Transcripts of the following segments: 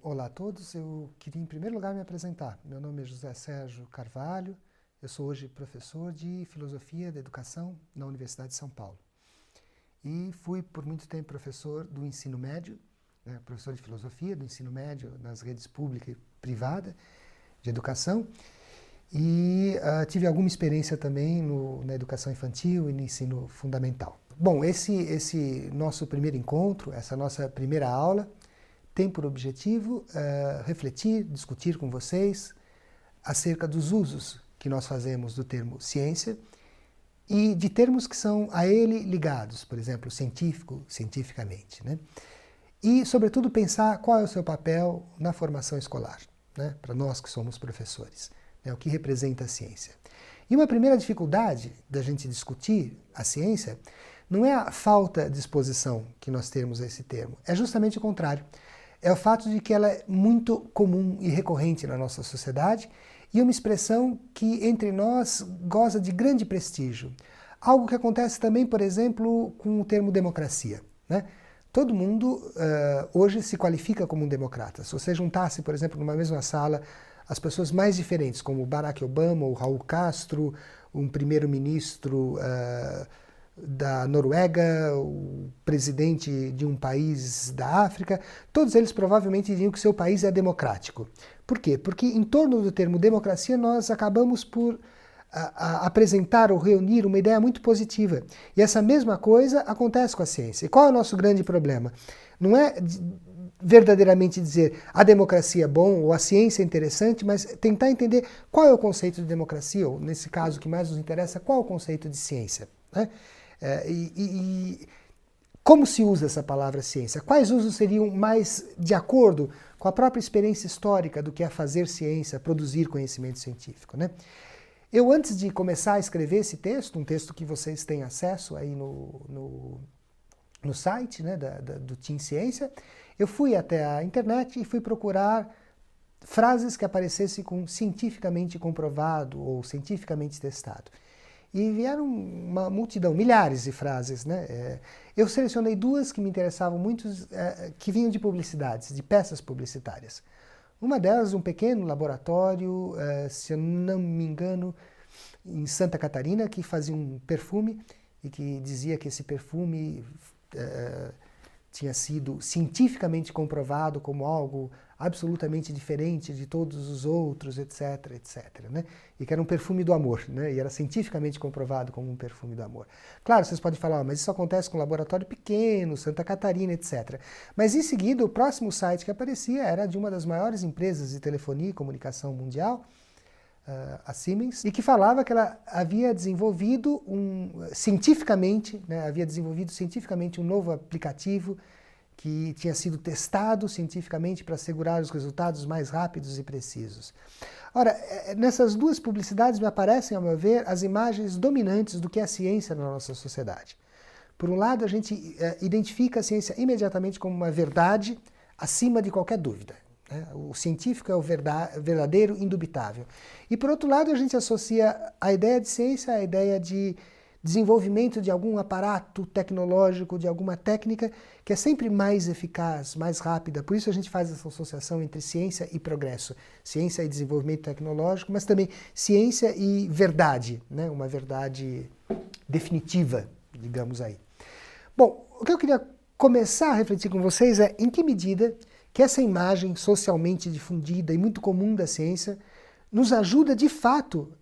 Olá a todos, eu queria em primeiro lugar me apresentar. Meu nome é José Sérgio Carvalho, eu sou hoje professor de Filosofia da Educação na Universidade de São Paulo. E fui por muito tempo professor do ensino médio, professor de Filosofia do ensino médio nas redes pública e privada de educação. E tive alguma experiência também na educação infantil e no ensino fundamental. Bom, esse nosso primeiro encontro, essa nossa primeira aula, tem por objetivo refletir, discutir com vocês acerca dos usos que nós fazemos do termo ciência e de termos que são a ele ligados, por exemplo, científico, cientificamente, né? E, sobretudo, pensar qual é o seu papel na formação escolar, né? Para nós que somos professores, né? O que representa a ciência. E uma primeira dificuldade da gente discutir a ciência não é a falta de exposição que nós temos a esse termo, é justamente o contrário. É o fato de que ela é muito comum e recorrente na nossa sociedade e uma expressão que entre nós goza de grande prestígio. Algo que acontece também, por exemplo, com o termo democracia, né? Todo mundo hoje se qualifica como um democrata. Se você juntasse, por exemplo, numa mesma sala as pessoas mais diferentes, como Barack Obama ou Raul Castro, um primeiro-ministro da Noruega, o presidente de um país da África, todos eles provavelmente diriam que seu país é democrático. Por quê? Porque em torno do termo democracia nós acabamos por apresentar ou reunir uma ideia muito positiva. E essa mesma coisa acontece com a ciência. E qual é o nosso grande problema? Não é verdadeiramente dizer a democracia é bom ou a ciência é interessante, mas tentar entender qual é o conceito de democracia, ou nesse caso que mais nos interessa, qual é o conceito de ciência, né? Como se usa essa palavra ciência? Quais usos seriam mais de acordo com a própria experiência histórica do que é fazer ciência, produzir conhecimento científico, né? Eu, antes de começar a escrever esse texto, um texto que vocês têm acesso aí no site, né, do Team Ciência, eu fui até a internet e fui procurar frases que aparecessem com cientificamente comprovado ou cientificamente testado. E vieram uma multidão, milhares de frases, né? Eu selecionei duas que me interessavam muito, que vinham de publicidades, de peças publicitárias. Uma delas, um pequeno laboratório, se eu não me engano, em Santa Catarina, que fazia um perfume e que dizia que esse perfume tinha sido cientificamente comprovado como algo absolutamente diferente de todos os outros, etc, etc, né? E que era um perfume do amor, né? E era cientificamente comprovado como um perfume do amor. Claro, vocês podem falar, mas isso acontece com um laboratório pequeno, Santa Catarina, etc. Mas em seguida, o próximo site que aparecia era de uma das maiores empresas de telefonia e comunicação mundial, a Siemens, e que falava que ela havia desenvolvido cientificamente um novo aplicativo que tinha sido testado cientificamente para assegurar os resultados mais rápidos e precisos. Ora, nessas duas publicidades me aparecem, ao meu ver, as imagens dominantes do que é a ciência na nossa sociedade. Por um lado, a gente identifica a ciência imediatamente como uma verdade acima de qualquer dúvida. O científico é o verdadeiro, indubitável. E, por outro lado, a gente associa a ideia de ciência à ideia de desenvolvimento de algum aparato tecnológico, de alguma técnica que é sempre mais eficaz, mais rápida. Por isso a gente faz essa associação entre ciência e progresso. Ciência e desenvolvimento tecnológico, mas também ciência e verdade, né? Uma verdade definitiva, digamos aí. Bom, o que eu queria começar a refletir com vocês é em que medida que essa imagem socialmente difundida e muito comum da ciência nos ajuda de fato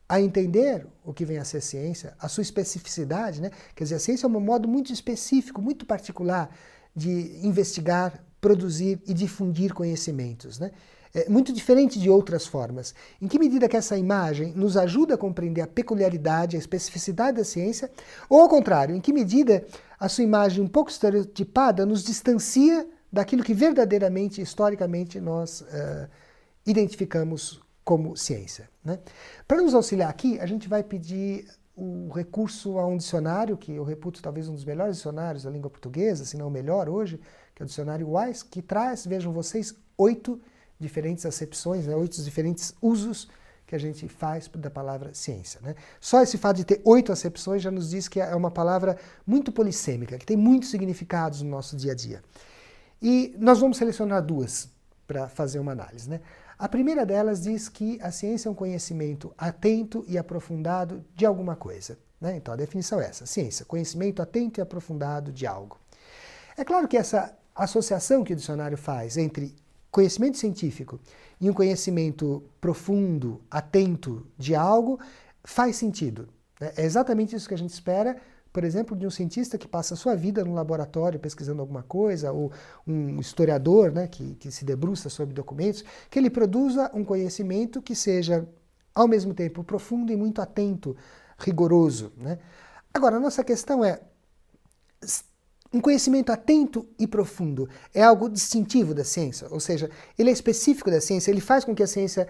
a entender o que vem a ser ciência, a sua especificidade, né? Quer dizer, a ciência é um modo muito específico, muito particular de investigar, produzir e difundir conhecimentos, né? É muito diferente de outras formas. Em que medida que essa imagem nos ajuda a compreender a peculiaridade, a especificidade da ciência, ou ao contrário, em que medida a sua imagem um pouco estereotipada nos distancia daquilo que verdadeiramente, historicamente, nós identificamos como ciência, né? Para nos auxiliar aqui, a gente vai pedir o recurso a um dicionário, que eu reputo talvez um dos melhores dicionários da língua portuguesa, se não o melhor hoje, que é o dicionário Wise, que traz, vejam vocês, 8 diferentes acepções, né, 8 diferentes usos que a gente faz da palavra ciência, né? Só esse fato de ter 8 acepções já nos diz que é uma palavra muito polissêmica, que tem muitos significados no nosso dia a dia. E nós vamos selecionar duas para fazer uma análise, né? A primeira delas diz que a ciência é um conhecimento atento e aprofundado de alguma coisa, né? Então a definição é essa: ciência, conhecimento atento e aprofundado de algo. É claro que essa associação que o dicionário faz entre conhecimento científico e um conhecimento profundo, atento de algo, faz sentido, né? É exatamente isso que a gente espera, por exemplo, de um cientista que passa a sua vida no laboratório pesquisando alguma coisa, ou um historiador, né, que se debruça sobre documentos, que ele produza um conhecimento que seja, ao mesmo tempo, profundo e muito atento, rigoroso, né? Agora, a nossa questão é: um conhecimento atento e profundo é algo distintivo da ciência? Ou seja, ele é específico da ciência, ele faz com que a ciência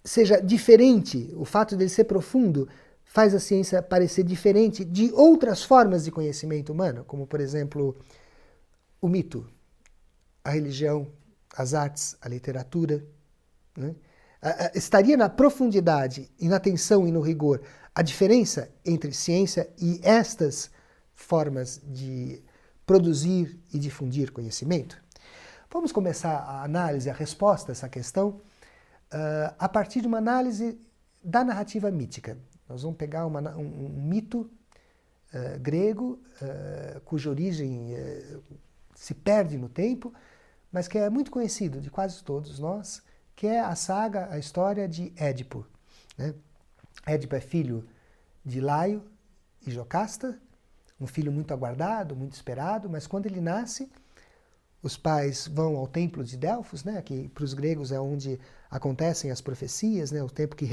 seja diferente, o fato de ele ser profundo faz a ciência parecer diferente de outras formas de conhecimento humano, como, por exemplo, o mito, a religião, as artes, a literatura, né? Estaria na profundidade e na atenção e no rigor a diferença entre ciência e estas formas de produzir e difundir conhecimento? Vamos começar a análise, a resposta a essa questão, a partir de uma análise da narrativa mítica. Nós vamos pegar um mito grego, cuja origem se perde no tempo, mas que é muito conhecido de quase todos nós, que é a saga, a história de Édipo, né? Édipo é filho de Laio e Jocasta, um filho muito aguardado, muito esperado, mas quando ele nasce, os pais vão ao templo de Delfos, né, que para os gregos é onde acontecem as profecias, né, o templo que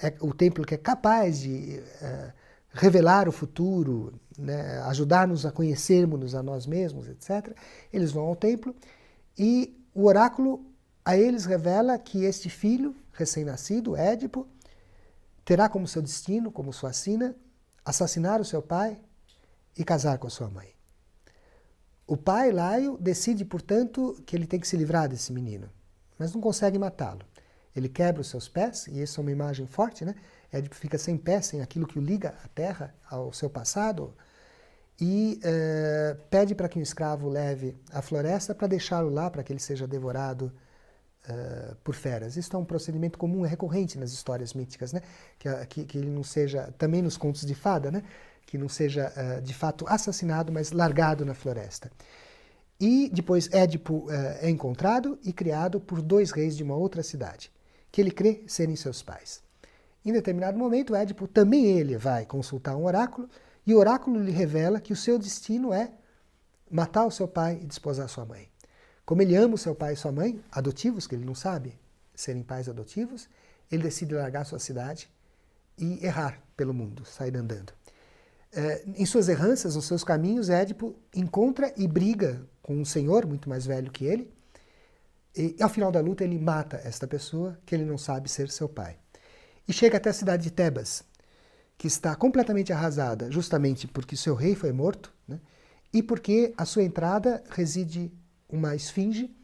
é o templo que é capaz de revelar o futuro, né, ajudar-nos a conhecermos a nós mesmos, etc. Eles vão ao templo e o oráculo a eles revela que este filho recém-nascido, Édipo, terá como seu destino, como sua sina, assassinar o seu pai e casar com a sua mãe. O pai, Laio, decide, portanto, que ele tem que se livrar desse menino, mas não consegue matá-lo. Ele quebra os seus pés, e essa é uma imagem forte, né? Édipo fica sem pés, sem aquilo que o liga à terra, ao seu passado, e pede para que um escravo o leve à floresta para deixá-lo lá, para que ele seja devorado por feras. Isso é um procedimento comum, é recorrente nas histórias míticas, né? Que ele não seja, também nos contos de fada, né? Que não seja de fato assassinado, mas largado na floresta. E depois Édipo é encontrado e criado por dois reis de uma outra cidade, que ele crê serem seus pais. Em determinado momento, Édipo também ele vai consultar um oráculo, e o oráculo lhe revela que o seu destino é matar o seu pai e desposar sua mãe. Como ele ama o seu pai e sua mãe, adotivos, que ele não sabe serem pais adotivos, ele decide largar sua cidade e errar pelo mundo, sair andando. Em suas erranças, nos seus caminhos, Édipo encontra e briga com um senhor muito mais velho que ele, e ao final da luta ele mata esta pessoa que ele não sabe ser seu pai. E chega até a cidade de Tebas, que está completamente arrasada, justamente porque seu rei foi morto, né? E porque à sua entrada reside uma esfinge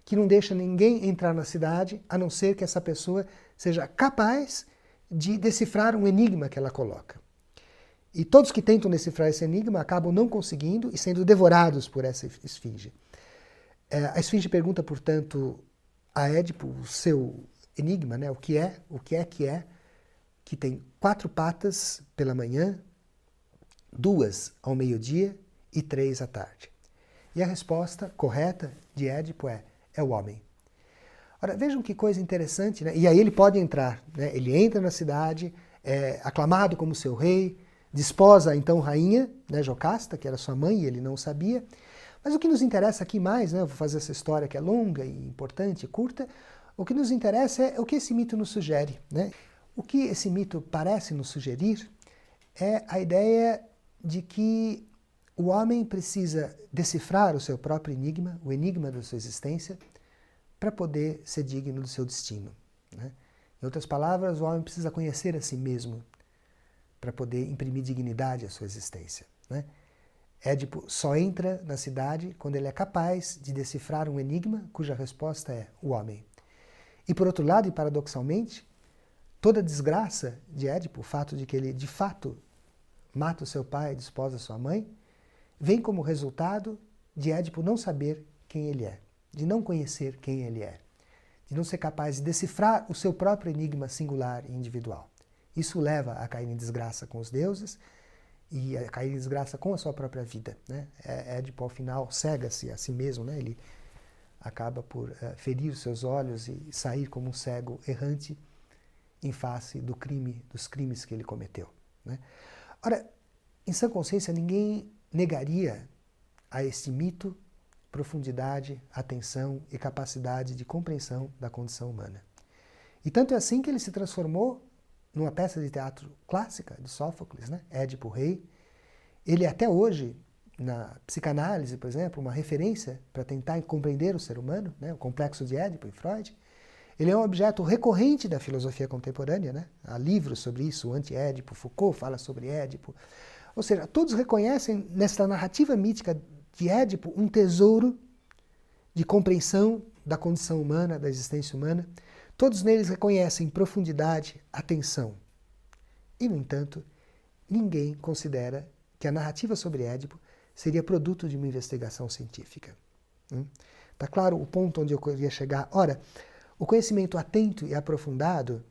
que não deixa ninguém entrar na cidade, a não ser que essa pessoa seja capaz de decifrar um enigma que ela coloca. E todos que tentam decifrar esse enigma acabam não conseguindo e sendo devorados por essa esfinge. A esfinge pergunta, portanto, a Édipo o seu enigma, né? O que é, que tem 4 patas pela manhã, 2 ao meio-dia e 3 à tarde. E a resposta correta de Édipo é o homem. Ora, vejam que coisa interessante, né? E aí ele pode entrar, né? Ele entra na cidade, é aclamado como seu rei, desposa então rainha, né, Jocasta, que era sua mãe e ele não sabia. Mas o que nos interessa aqui mais, né, eu vou fazer essa história que é longa e importante e curta, o que nos interessa é o que esse mito nos sugere, né? O que esse mito parece nos sugerir é a ideia de que o homem precisa decifrar o seu próprio enigma, o enigma da sua existência, para poder ser digno do seu destino, né? Em outras palavras, o homem precisa conhecer a si mesmo para poder imprimir dignidade à sua existência, né? Édipo só entra na cidade quando ele é capaz de decifrar um enigma cuja resposta é o homem. E por outro lado, e paradoxalmente, toda a desgraça de Édipo, o fato de que ele de fato mata o seu pai e desposa sua mãe, vem como resultado de Édipo não saber quem ele é, de não conhecer quem ele é, de não ser capaz de decifrar o seu próprio enigma singular e individual. Isso leva a cair em desgraça com os deuses e a cair em desgraça com a sua própria vida, né? Édipo, ao final, cega-se a si mesmo, né? Ele acaba por ferir os seus olhos e sair como um cego errante em face dos crimes que ele cometeu, né? Ora, em sã consciência, ninguém negaria a este mito profundidade, atenção e capacidade de compreensão da condição humana. E tanto é assim que ele se transformou numa peça de teatro clássica de Sófocles, né? Édipo Rei. Ele é até hoje, na psicanálise, por exemplo, uma referência para tentar compreender o ser humano, né? O complexo de Édipo em Freud. Ele é um objeto recorrente da filosofia contemporânea, né? Há livros sobre isso, o Anti-Édipo, Foucault fala sobre Édipo. Ou seja, todos reconhecem nesta narrativa mítica de Édipo um tesouro de compreensão da condição humana, da existência humana. Todos neles reconhecem profundidade, atenção. E, no entanto, ninguém considera que a narrativa sobre Édipo seria produto de uma investigação científica. Está claro o ponto onde eu queria chegar? Ora, o conhecimento atento e aprofundado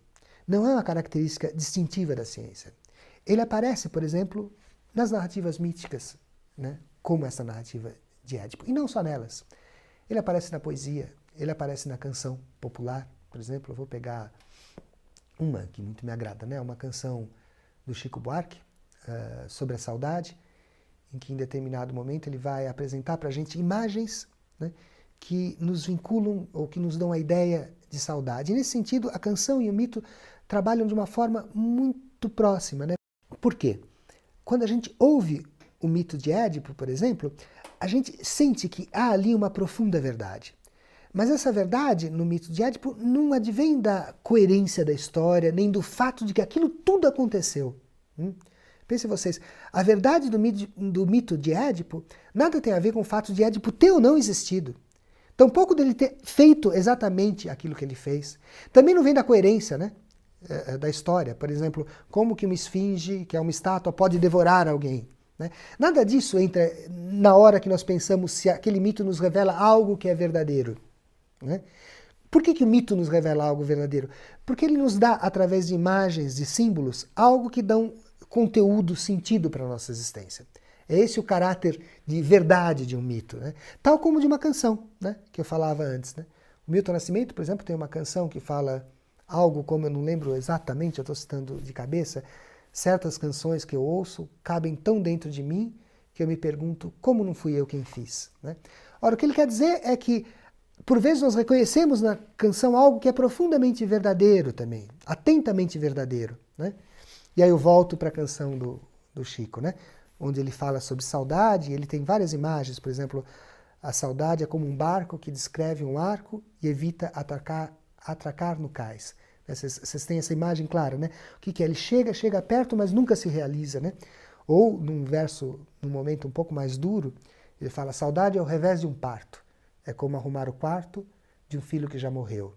não é uma característica distintiva da ciência. Ele aparece, por exemplo, nas narrativas míticas, né? Como essa narrativa de Édipo. E não só nelas. Ele aparece na poesia, ele aparece na canção popular. Por exemplo, eu vou pegar uma que muito me agrada, né? Uma canção do Chico Buarque, sobre a saudade, em que em determinado momento ele vai apresentar para a gente imagens, né, que nos vinculam ou que nos dão a ideia de saudade. E nesse sentido, a canção e o mito trabalham de uma forma muito próxima, né? Por quê? Quando a gente ouve o mito de Édipo, por exemplo, a gente sente que há ali uma profunda verdade. Mas essa verdade, no mito de Édipo, não advém da coerência da história, nem do fato de que aquilo tudo aconteceu. Pensem vocês, a verdade do mito de Édipo nada tem a ver com o fato de Édipo ter ou não existido. Tampouco dele ter feito exatamente aquilo que ele fez. Também não vem da coerência, né, da história. Por exemplo, como que uma esfinge, que é uma estátua, pode devorar alguém. Né? Nada disso entra na hora que nós pensamos se aquele mito nos revela algo que é verdadeiro. Né? Por que o mito nos revela algo verdadeiro? Porque ele nos dá, através de imagens, de símbolos, algo que dão conteúdo, sentido para a nossa existência. É esse o caráter de verdade de um mito, né? Tal como de uma canção, né, que eu falava antes. Né? O Milton Nascimento, por exemplo, tem uma canção que fala algo como, eu não lembro exatamente, eu estou citando de cabeça, certas canções que eu ouço cabem tão dentro de mim que eu me pergunto como não fui eu quem fiz. Né? Ora, o que ele quer dizer é que, por vezes, nós reconhecemos na canção algo que é profundamente verdadeiro também, atentamente verdadeiro. Né? E aí eu volto para a canção do Chico, né? Onde ele fala sobre saudade, ele tem várias imagens, por exemplo, a saudade é como um barco que descreve um arco e evita atracar no cais. Vocês têm essa imagem clara, né? O que é? Ele chega perto, mas nunca se realiza, né? Ou, num momento um pouco mais duro, ele fala, saudade é o revés de um parto. É como arrumar o quarto de um filho que já morreu.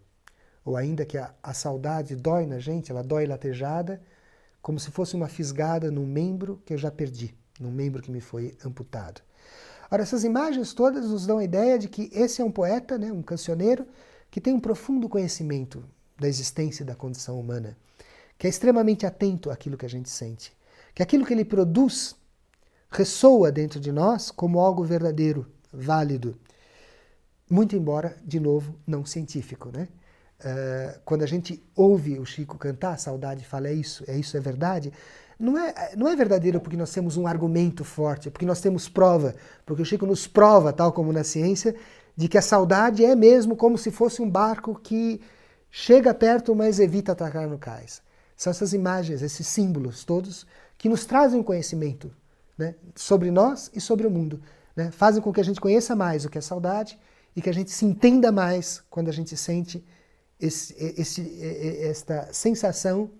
Ou ainda que a saudade dói na gente, ela dói latejada, como se fosse uma fisgada num membro que eu já perdi, num membro que me foi amputado. Ora, essas imagens todas nos dão a ideia de que esse é um poeta, né, um cancioneiro, que tem um profundo conhecimento da existência e da condição humana, que é extremamente atento àquilo que a gente sente, que aquilo que ele produz ressoa dentro de nós como algo verdadeiro, válido, muito embora, de novo, não científico, né? Quando a gente ouve o Chico cantar, a saudade fala é isso, é verdade, não é verdadeiro porque nós temos um argumento forte, porque nós temos prova, porque o Chico nos prova, tal como na ciência, de que a saudade é mesmo como se fosse um barco que chega perto, mas evita atracar no cais. São essas imagens, esses símbolos todos, que nos trazem um conhecimento, né, sobre nós e sobre o mundo. Né, fazem com que a gente conheça mais o que é saudade e que a gente se entenda mais quando a gente sente esta sensação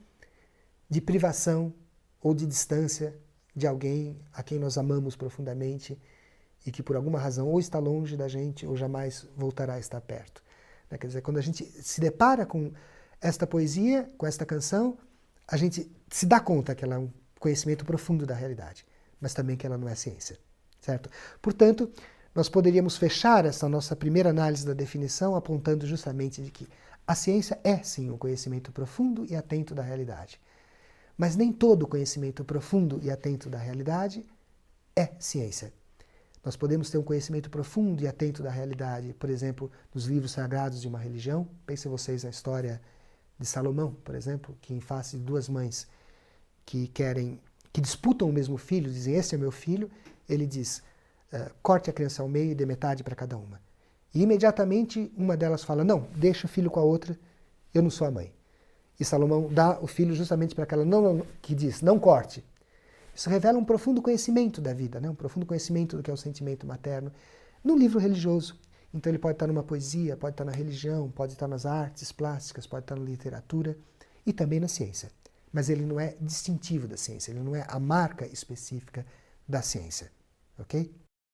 de privação ou de distância de alguém a quem nós amamos profundamente e que por alguma razão ou está longe da gente ou jamais voltará a estar perto. Quer dizer, quando a gente se depara com esta poesia, com esta canção, a gente se dá conta que ela é um conhecimento profundo da realidade, mas também que ela não é ciência, certo? Portanto, nós poderíamos fechar essa nossa primeira análise da definição apontando justamente de que a ciência é, sim, um conhecimento profundo e atento da realidade. Mas nem todo conhecimento profundo e atento da realidade é ciência. Nós podemos ter um conhecimento profundo e atento da realidade, por exemplo, nos livros sagrados de uma religião. Pensem vocês na história de Salomão, por exemplo, que em face de duas mães que disputam o mesmo filho, dizem, esse é meu filho, ele diz, corte a criança ao meio e dê metade para cada uma. E imediatamente uma delas fala, não, deixa o filho com a outra, eu não sou a mãe. E Salomão dá o filho justamente para aquela que diz, não corte. Isso revela um profundo conhecimento da vida, né? Um profundo conhecimento do que é o sentimento materno, num livro religioso. Então ele pode estar numa poesia, pode estar na religião, pode estar nas artes plásticas, pode estar na literatura e também na ciência. Mas ele não é distintivo da ciência, ele não é a marca específica da ciência. Ok?